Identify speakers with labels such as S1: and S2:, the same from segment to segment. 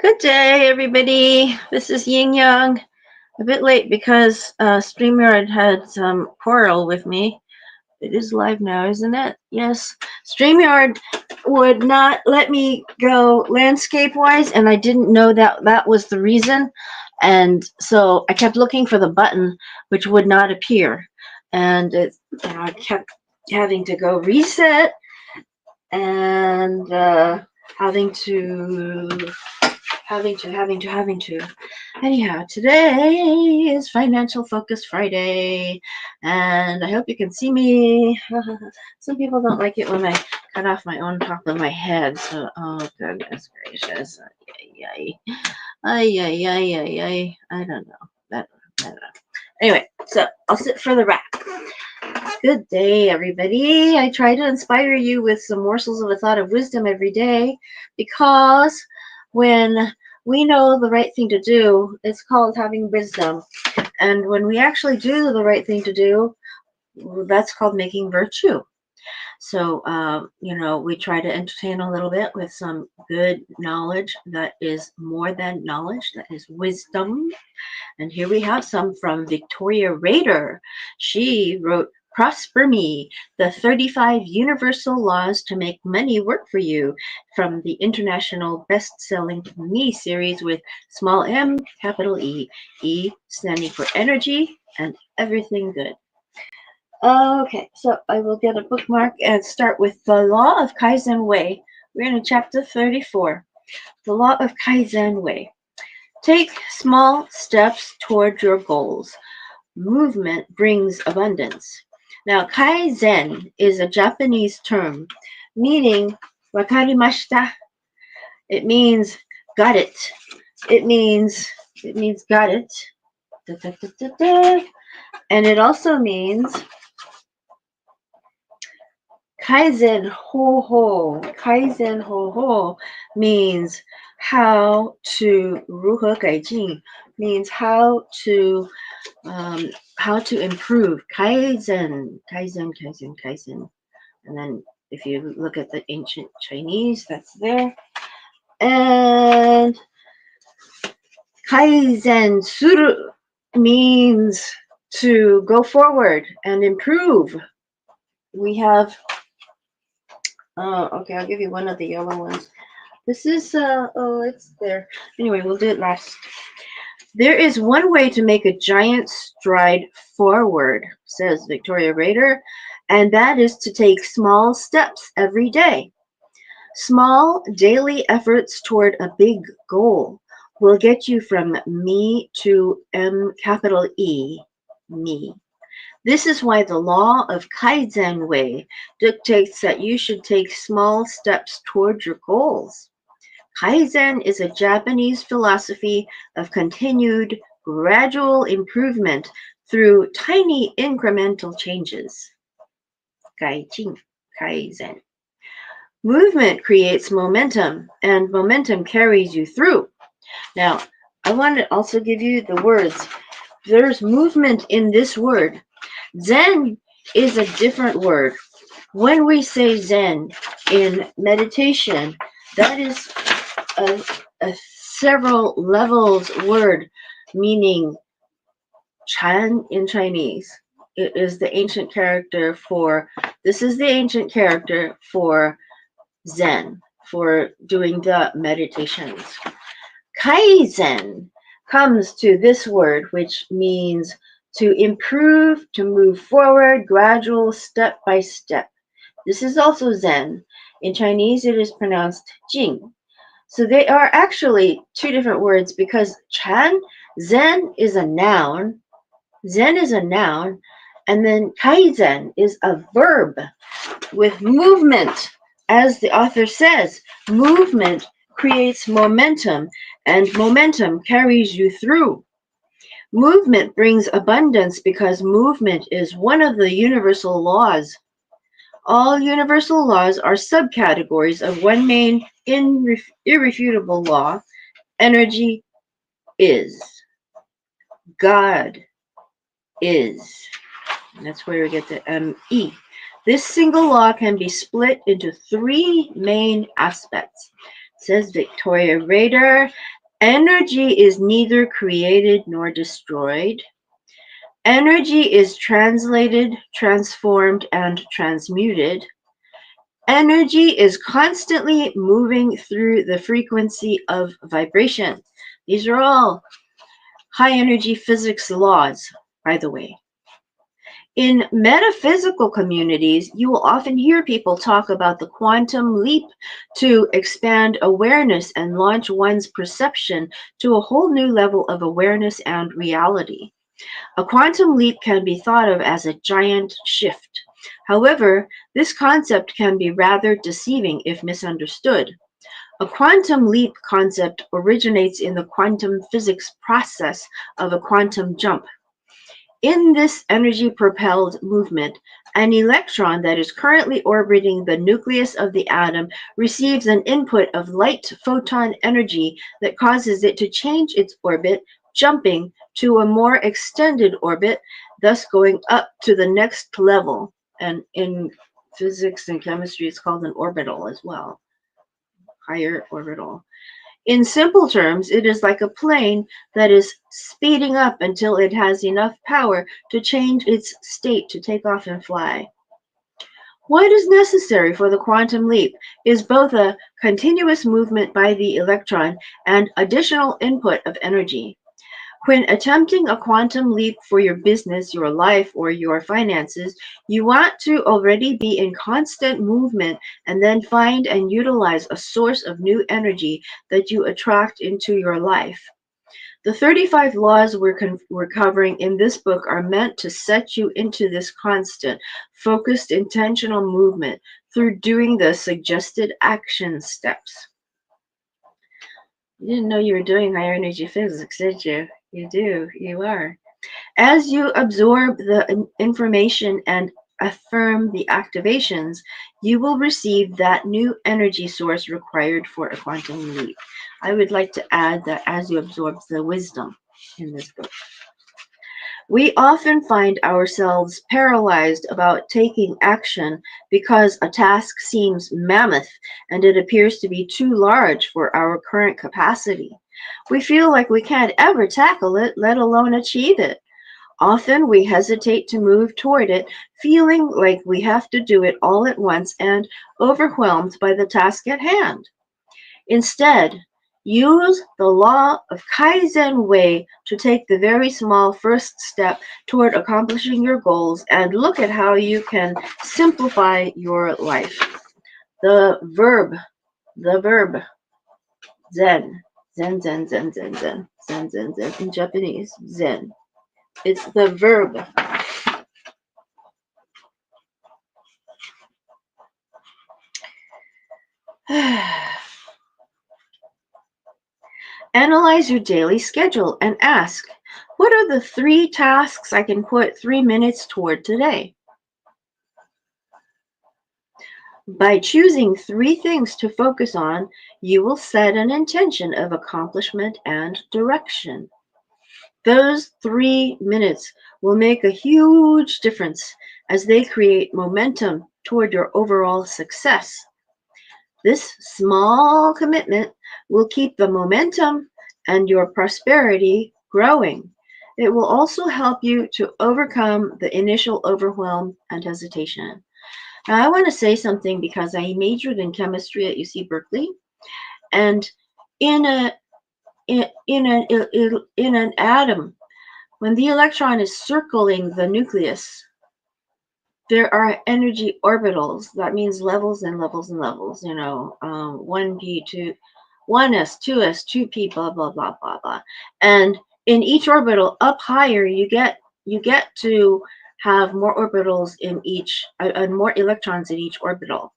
S1: Good day, everybody. This is Yin Yang. A bit late because StreamYard had some quarrel with me. It is live now, isn't it? Yes. StreamYard would not let me go landscape-wise, and I didn't know that that was the reason. And so I kept looking for the button, which would not appear. And I kept having to go reset and having to having to. Anyhow, today is Financial Focus Friday, and I hope you can see me. Some people don't like it when I cut off my own top of my head, so, oh, goodness gracious. Ay, ay, ay, ay, ay, ay. I don't know. I don't know. Anyway, so I'll sit for the wrap. Good day, everybody. I try to inspire you with some morsels of a thought of wisdom every day because when we know the right thing to do, it's called having wisdom. And when we actually do the right thing to do, that's called making virtue. So, we try to entertain a little bit with some good knowledge that is more than knowledge, that is wisdom. And here we have some from Victoria Rader. She wrote, Prosper Me, the 35 Universal Laws to Make Money Work for You, from the international best-selling Me series with small m, capital E, E standing for energy and everything good. Okay, so I will get a bookmark and start with the Law of Kaizen Way. We're in chapter 34, the Law of Kaizen Way. Take small steps toward your goals. Movement brings abundance. Now, Kaizen is a Japanese term meaning wakarimashita. It means got it. It means got it. Da, da, da, da, da. And it also means Kaizen ho ho. Kaizen ho ho means how to 如何改进 means how to improve. Kaizen, Kaizen, Kaizen, Kaizen. And then if you look at the ancient Chinese, that's there. And Kaizen suru means to go forward and improve. We have, okay, I'll give you one of the yellow ones. This is, it's there. Anyway, we'll do it last. There is one way to make a giant stride forward, says Victoria Rader, and that is to take small steps every day. Small daily efforts toward a big goal will get you from me to M capital E, me. This is why the law of Kaizen Way dictates that you should take small steps toward your goals. Kaizen is a Japanese philosophy of continued, gradual improvement through tiny incremental changes. Kaizen. Movement creates momentum, and momentum carries you through. Now, I want to also give you the words. There's movement in this word. Zen is a different word. When we say Zen in meditation, that is a several levels word meaning Chan in Chinese. It is the ancient character for, this is the ancient character for Zen, for doing the meditations. Kaizen comes to this word, which means to improve, to move forward, gradual, step by step. This is also Zen. In Chinese, it is pronounced Jing. So they are actually two different words because Chan, Zen is a noun. Zen is a noun. And then Kaizen is a verb with movement. As the author says, movement creates momentum, and momentum carries you through. Movement brings abundance because movement is one of the universal laws. All universal laws are subcategories of one main irrefutable law. Energy is. God is. And that's where we get the M.e. This single law can be split into three main aspects. Says Victoria Rader, Energy is neither created nor destroyed. Energy is translated, transformed, and transmuted. Energy is constantly moving through the frequency of vibration. These are all high energy physics laws, by the way. In metaphysical communities, you will often hear people talk about the quantum leap to expand awareness and launch one's perception to a whole new level of awareness and reality. A quantum leap can be thought of as a giant shift. However, this concept can be rather deceiving if misunderstood. A quantum leap concept originates in the quantum physics process of a quantum jump. In this energy-propelled movement, an electron that is currently orbiting the nucleus of the atom receives an input of light photon energy that causes it to change its orbit, jumping to a more extended orbit, thus going up to the next level. And in physics and chemistry, it's called an orbital as well, higher orbital. In simple terms, it is like a plane that is speeding up until it has enough power to change its state to take off and fly. What is necessary for the quantum leap is both a continuous movement by the electron and additional input of energy. When attempting a quantum leap for your business, your life, or your finances, you want to already be in constant movement and then find and utilize a source of new energy that you attract into your life. The 35 laws we're covering in this book are meant to set you into this constant, focused, intentional movement through doing the suggested action steps. You didn't know you were doing higher energy physics, did you? You do. You are. As you absorb the information and affirm the activations, you will receive that new energy source required for a quantum leap. I would like to add that as you absorb the wisdom in this book. We often find ourselves paralyzed about taking action because a task seems mammoth and it appears to be too large for our current capacity. We feel like we can't ever tackle it, let alone achieve it. Often we hesitate to move toward it, feeling like we have to do it all at once and overwhelmed by the task at hand. Instead, use the law of Kaizen way to take the very small first step toward accomplishing your goals and look at how you can simplify your life. The verb, zen, zen, zen, zen, zen, zen, zen, zen, zen, in Japanese, zen. It's the verb. Analyze your daily schedule and ask, what are the 3 tasks I can put 3 minutes toward today? By choosing 3 things to focus on, you will set an intention of accomplishment and direction. Those 3 minutes will make a huge difference as they create momentum toward your overall success. This small commitment will keep the momentum and your prosperity growing. It will also help you to overcome the initial overwhelm and hesitation. Now, I want to say something because I majored in chemistry at UC Berkeley, and in a in an atom, when the electron is circling the nucleus, there are energy orbitals. That means levels and levels and levels. 1p, 1s, 2s, 2p, blah blah blah blah blah. And in each orbital, up higher, you get to have more orbitals in each, and more electrons in each orbital.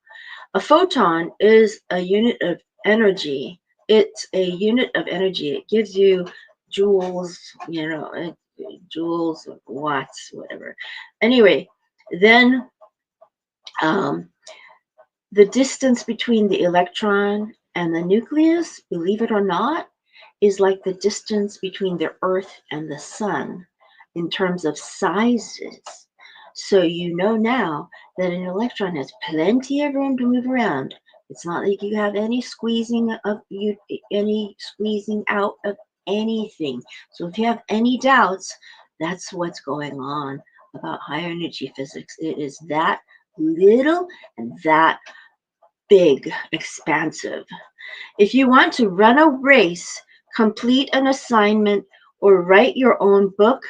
S1: A photon is a unit of energy. It's a unit of energy. It gives you joules, joules, watts, whatever. Anyway, then the distance between the electron and the nucleus, believe it or not, is like the distance between the Earth and the Sun in terms of sizes. So you know now that an electron has plenty of room to move around, It's not like you have any squeezing out of anything. So if you have any doubts, that's what's going on about higher energy physics. It is that little and that big, expansive. If you want to run a race, complete an assignment, or write your own book,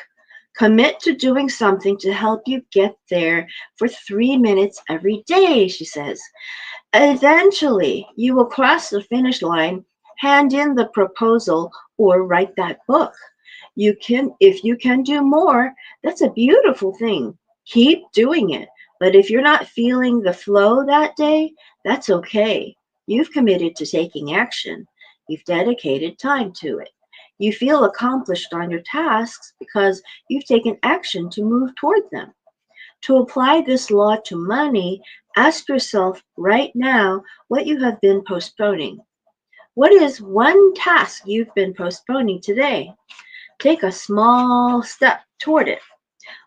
S1: commit to doing something to help you get there for 3 minutes every day, she says. Eventually, you will cross the finish line, hand in the proposal, or write that book. If you can do more, that's a beautiful thing. Keep doing it. But if you're not feeling the flow that day, that's okay. You've committed to taking action. You've dedicated time to it. You feel accomplished on your tasks because you've taken action to move toward them. To apply this law to money, ask yourself right now what you have been postponing. What is one task you've been postponing today? Take a small step toward it.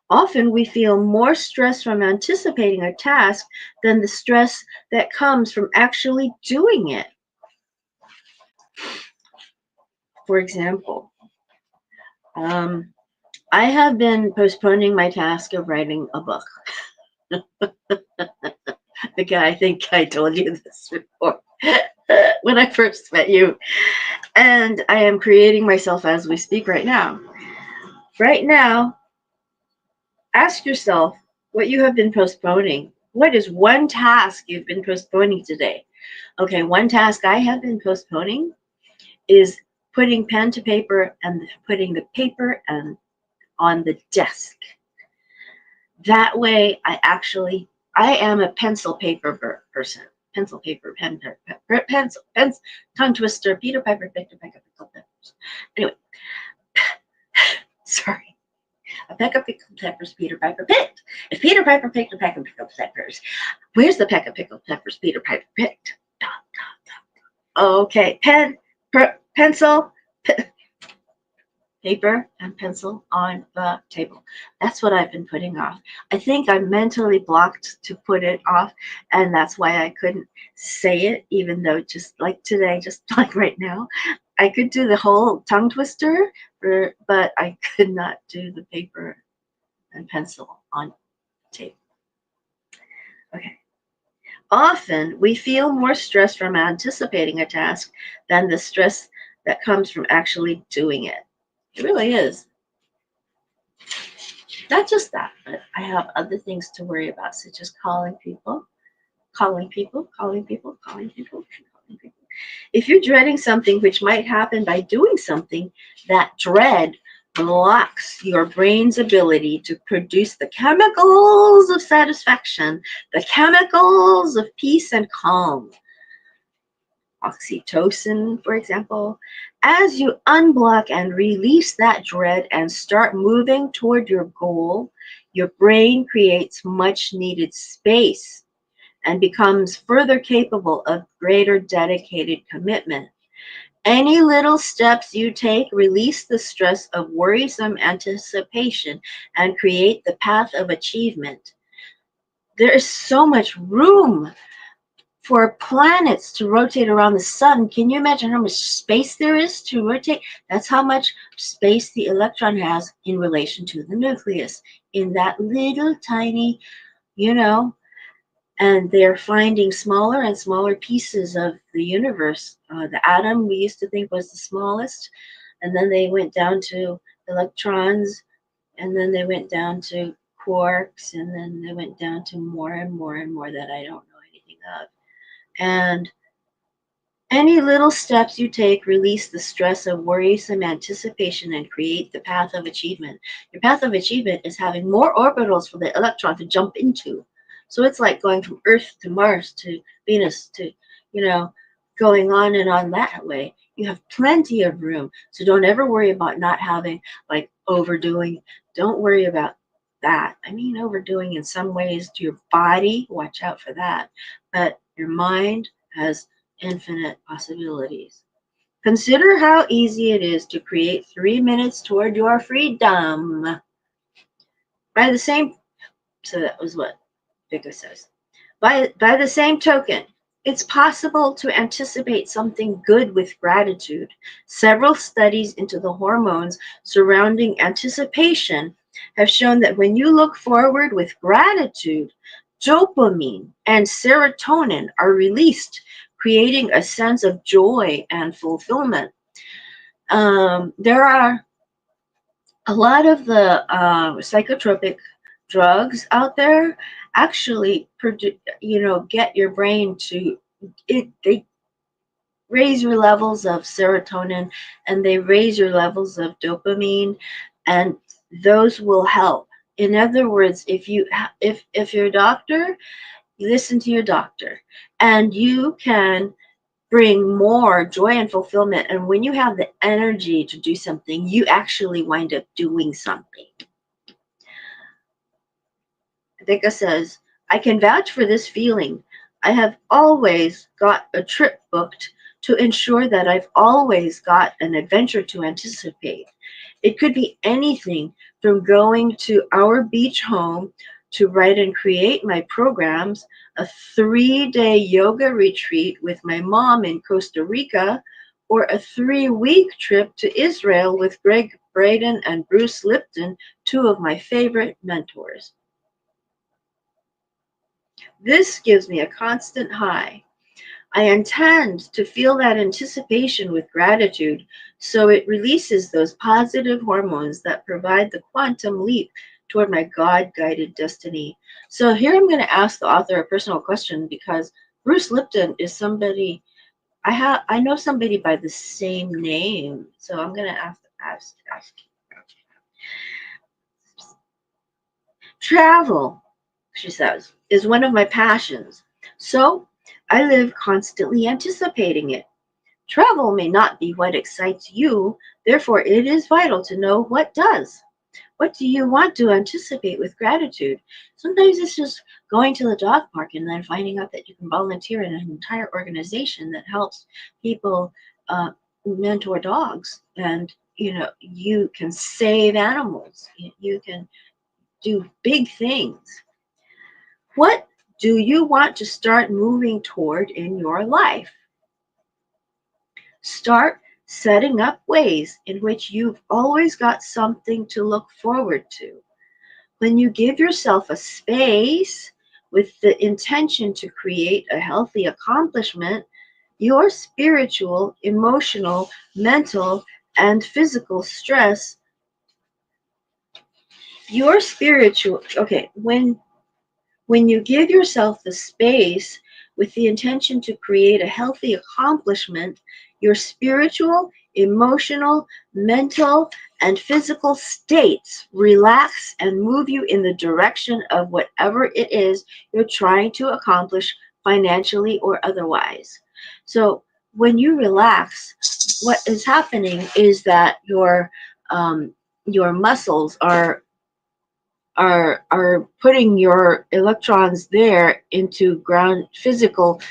S1: Often we feel more stress from anticipating a task than the stress that comes from actually doing it. For example, um, I have been postponing my task of writing a book. I think I told you this before when I first met you. And I am creating myself as we speak right now. Right now, ask yourself what you have been postponing. What is one task you've been postponing today? Okay, one task I have been postponing is putting pen to paper and putting the paper and on the desk. That way, I am a pencil paper person. Pencil paper, pencil, tongue twister, Peter Piper, Victor Piper, pickle peppers. Anyway, sorry. A peck of pickled peppers Peter Piper picked. If Peter Piper picked a peck of pickled peppers, where's the peck of pickled peppers Peter Piper picked? Okay, pencil, paper, and pencil on the table. That's what I've been putting off. I think I'm mentally blocked to put it off, and that's why I couldn't say it, even though just like today, just like right now, I could do the whole tongue twister, but I could not do the paper and pencil on tape. Okay. Often we feel more stress from anticipating a task than the stress that comes from actually doing it. It really is. Not just that, but I have other things to worry about, such as calling people, calling people, calling people, calling people, calling people. If you're dreading something which might happen by doing something, that dread blocks your brain's ability to produce the chemicals of satisfaction, the chemicals of peace and calm. Oxytocin, for example. As you unblock and release that dread and start moving toward your goal, your brain creates much needed space and becomes further capable of greater dedicated commitment. Any little steps you take release the stress of worrisome anticipation and create the path of achievement. There is so much room for planets to rotate around the sun. Can you imagine how much space there is to rotate? That's how much space the electron has in relation to the nucleus in that little tiny, you know, and they're finding smaller and smaller pieces of the universe. The atom we used to think was the smallest, and then they went down to electrons, and then they went down to quarks, and then they went down to more and more and more that I don't know anything of. And any little steps you take release the stress of worrisome anticipation and create the path of achievement. Your path of achievement is having more orbitals for the electron to jump into. So it's like going from Earth to Mars to Venus to, you know, going on and on that way. You have plenty of room. So don't ever worry about not having, like, overdoing. Don't worry about that. I mean, overdoing in some ways to your body, watch out for that. But your mind has infinite possibilities. Consider how easy it is to create 3 minutes toward your freedom. By the same, so that was what Vika says. By the same token, It's possible to anticipate something good with gratitude. Several studies into the hormones surrounding anticipation have shown that when you look forward with gratitude, dopamine and serotonin are released, creating a sense of joy and fulfillment. There are a lot of the psychotropic drugs out there actually get your brain to they raise your levels of serotonin and they raise your levels of dopamine, and those will help. In other words, if your doctor, you listen to your doctor, and you can bring more joy and fulfillment, and when you have the energy to do something, you actually wind up doing something. Deka says, I can vouch for this feeling. I have always got a trip booked to ensure that I've always got an adventure to anticipate. It could be anything from going to our beach home to write and create my programs, a 3-day yoga retreat with my mom in Costa Rica, or a 3-week trip to Israel with Greg Braden and Bruce Lipton, two of my favorite mentors. This gives me a constant high. I intend to feel that anticipation with gratitude, so it releases those positive hormones that provide the quantum leap toward my God-guided destiny. So here I'm going to ask the author a personal question, because Bruce Lipton is somebody I know somebody by the same name, so I'm going to ask. Travel, she says, is one of my passions. So I live constantly anticipating it. Travel may not be what excites you, therefore it is vital to know what does. What do you want to anticipate with gratitude? Sometimes it's just going to the dog park and then finding out that you can volunteer in an entire organization that helps people mentor dogs, and you can save animals. You can do big things. What do you want to start moving toward in your life? Start setting up ways in which you've always got something to look forward to. When you give yourself a space with the intention to create a healthy accomplishment, your spiritual, emotional, mental, and physical stress, when you give yourself the space with the intention to create a healthy accomplishment, your spiritual, emotional, mental, and physical states relax and move you in the direction of whatever it is you're trying to accomplish, financially or otherwise. So when you relax, what is happening is that your muscles are putting your electrons there into physical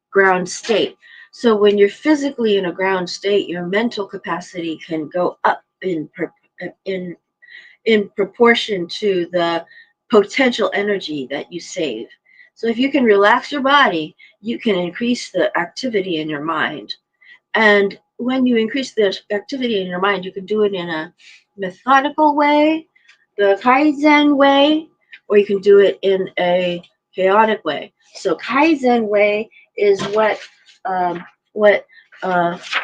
S1: ground state. So when you're physically in a ground state, your mental capacity can go up in in proportion to the potential energy that you save. So if you can relax your body, you can increase the activity in your mind. And when you increase the activity in your mind, you can do it in a methodical way, the Kaizen way, or you can do it in a chaotic way. So Kaizen way is what the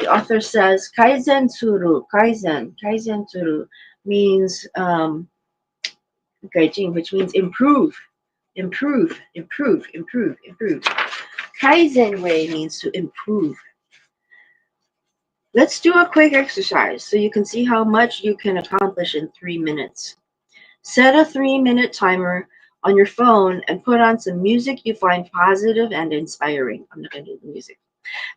S1: author says. Kaizen suru, Kaizen suru means gaijin, which means improve, improve, improve, improve, improve. Kaizen way means to improve. Let's do a quick exercise so you can see how much you can accomplish in 3 minutes. Set a 3-minute timer on your phone and put on some music you find positive and inspiring. I'm not going to do the music.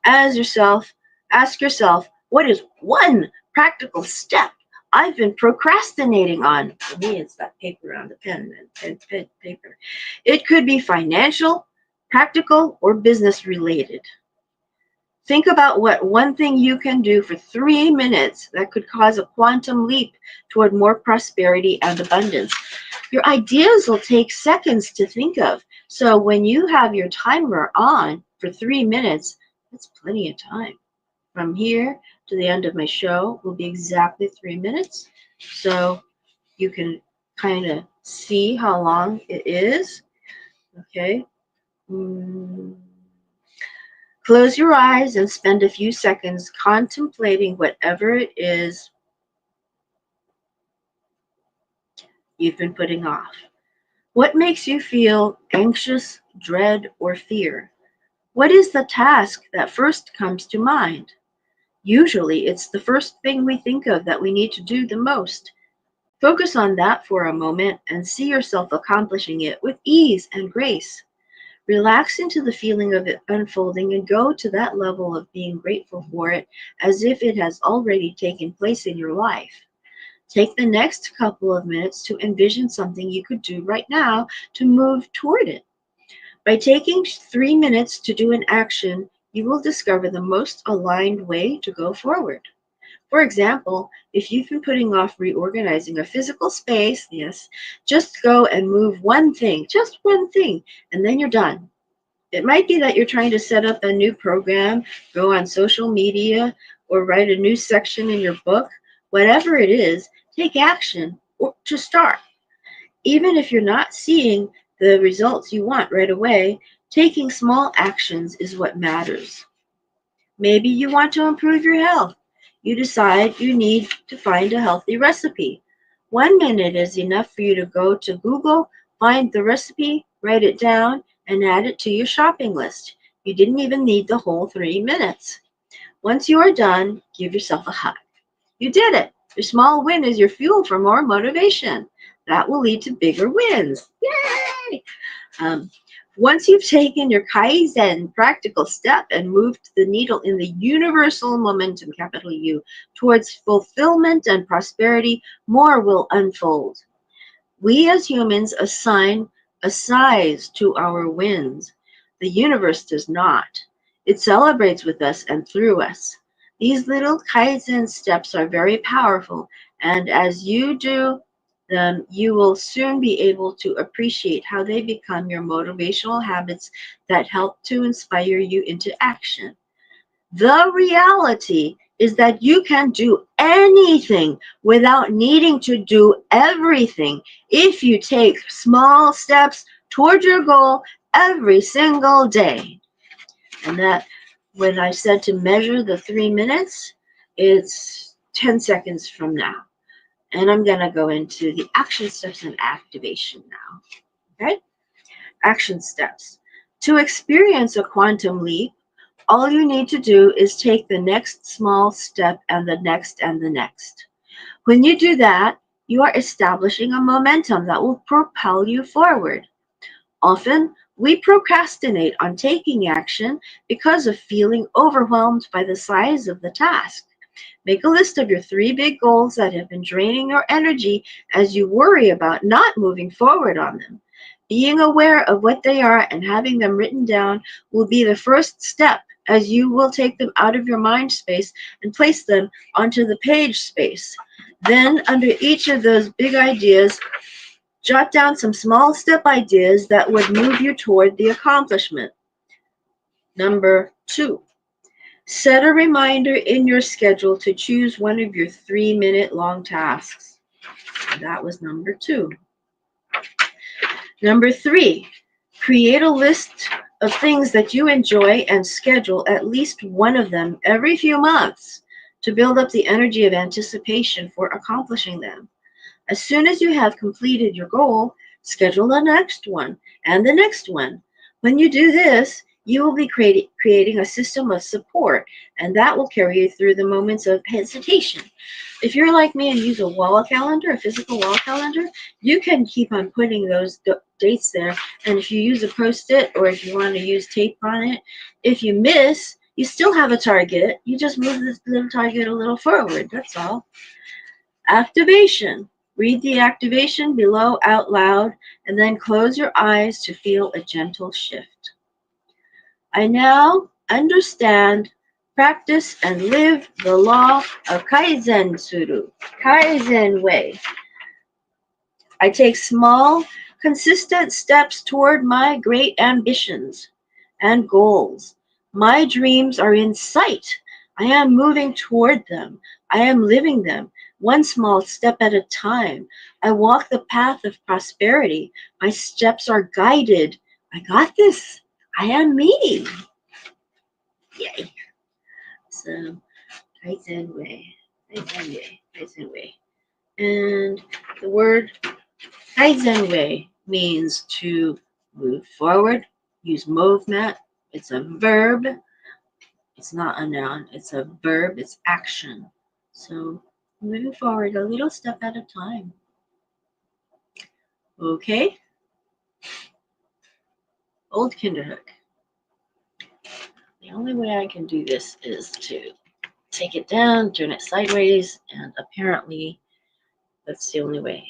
S1: Ask yourself, what is one practical step I've been procrastinating on? For me, it's that paper on the pen and paper. It could be financial, practical, or business related. Think about what one thing you can do for 3 minutes that could cause a quantum leap toward more prosperity and abundance. Your ideas will take seconds to think of. So when you have your timer on, for 3 minutes, that's plenty of time. From here to the end of my show will be exactly 3 minutes. So you can kind of see how long it is. Okay. Mm. Close your eyes and spend a few seconds contemplating whatever it is you've been putting off. What makes you feel anxious, dread, or fear? What is the task that first comes to mind? Usually, it's the first thing we think of that we need to do the most. Focus on that for a moment and see yourself accomplishing it with ease and grace. Relax into the feeling of it unfolding and go to that level of being grateful for it as if it has already taken place in your life. Take the next couple of minutes to envision something you could do right now to move toward it. By taking 3 minutes to do an action, you will discover the most aligned way to go forward. For example, if you've been putting off reorganizing a physical space, yes, just go and move one thing, just one thing, and then you're done. It might be that you're trying to set up a new program, go on social media, or write a new section in your book. Whatever it is, take action or to start. Even if you're not seeing the results you want right away, taking small actions is what matters. Maybe you want to improve your health. You decide you need to find a healthy recipe. 1 minute is enough for you to go to Google, find the recipe, write it down, and add it to your shopping list. You didn't even need the whole 3 minutes. Once you are done, give yourself a hug. You did it. Your small win is your fuel for more motivation. That will lead to bigger wins. Yay! Um, Once you've taken your Kaizen practical step and moved the needle in the universal momentum, capital U, towards fulfillment and prosperity, more will unfold. We as humans assign a size to our wins. The universe does not. It celebrates with us and through us. These little Kaizen steps are very powerful, and as you do them, you will soon be able to appreciate how they become your motivational habits that help to inspire you into action. The reality is that you can do anything without needing to do everything if you take small steps toward your goal every single day. And that, when I said to measure the 3 minutes, it's 10 seconds from now. And I'm going to go into the action steps and activation now. Okay? Action steps. To experience a quantum leap, all you need to do is take the next small step and the next and the next. When you do that, you are establishing a momentum that will propel you forward. Often, we procrastinate on taking action because of feeling overwhelmed by the size of the task. Make a list of your 3 big goals that have been draining your energy as you worry about not moving forward on them. Being aware of what they are and having them written down will be the first step, as you will take them out of your mind space and place them onto the page space. Then, under each of those big ideas, jot down some small step ideas that would move you toward the accomplishment. Number 2. Set a reminder in your schedule to choose one of your 3-minute long tasks. That was number 2. Number 3, create a list of things that you enjoy and schedule at least one of them every few months to build up the energy of anticipation for accomplishing them. As soon as you have completed your goal, schedule the next one and the next one. When you do this, you will be creating a system of support, and that will carry you through the moments of hesitation. If you're like me and use a wall calendar, a physical wall calendar, you can keep on putting those dates there. And if you use a Post-it, or if you want to use tape on it, if you miss, you still have a target. You just move this little target a little forward. That's all. Activation. Read the activation below out loud, and then close your eyes to feel a gentle shift. I now understand, practice, and live the law of Kaizen Suru, Kaizen way. I take small, consistent steps toward my great ambitions. and goals. My dreams are in sight. I am moving toward them. I am living them, one small step at a time. I walk the path of prosperity. My steps are guided. I got this. I am me. Yay. So, Kaizen way. Kaizen way. Kaizen way. And the word Kaizen way means to move forward, use M.o.aT. It's a verb. It's not a noun. It's a verb. It's action. So moving forward a little step at a time. Okay? Old Kinderhook. The only way I can do this is to take it down, turn it sideways, and apparently that's the only way.